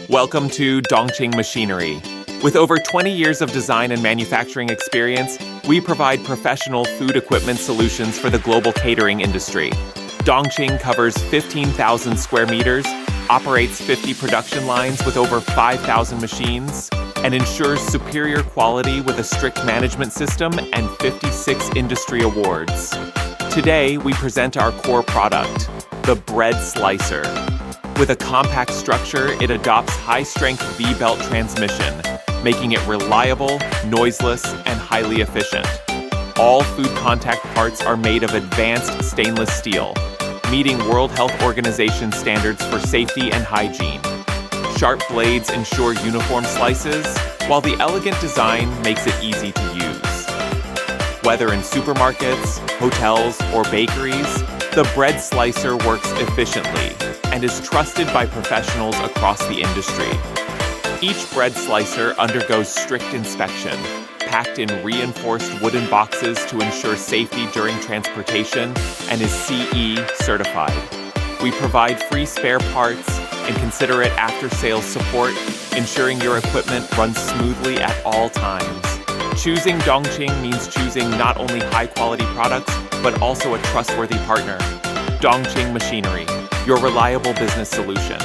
Welcome to Dongqing Machinery. With over 20 years of design and manufacturing experience, we provide professional food equipment solutions for the global catering industry. Dongqing covers 15,000 square meters, operates 50 production lines with over 5,000 machines, and ensures superior quality with a strict management system and 56 industry awards. Today, we present our core product, the breadslicer. With a compact structure, it adopts high-strength V-belt transmission, making it reliable, noiseless, and highly efficient. All food contact parts are made of advanced stainless steel, meeting World Health Organization standards for safety and hygiene. Sharp blades ensure uniform slices, while the elegant design makes it easy to use. Whether in supermarkets, hotels, or bakeries, the breadslicer works efficiently and is trusted by professionals across the industry. Each breadslicer undergoes strict inspection, packed in reinforced wooden boxes to ensure safety during transportation, and is CE certified. We provide free spare parts and considerate after-sales support, ensuring your equipment runs smoothly at all times. Choosing Dongqing means choosing not only high-quality products, but also a trustworthy partner. Dongqing Machinery, your reliable business solution.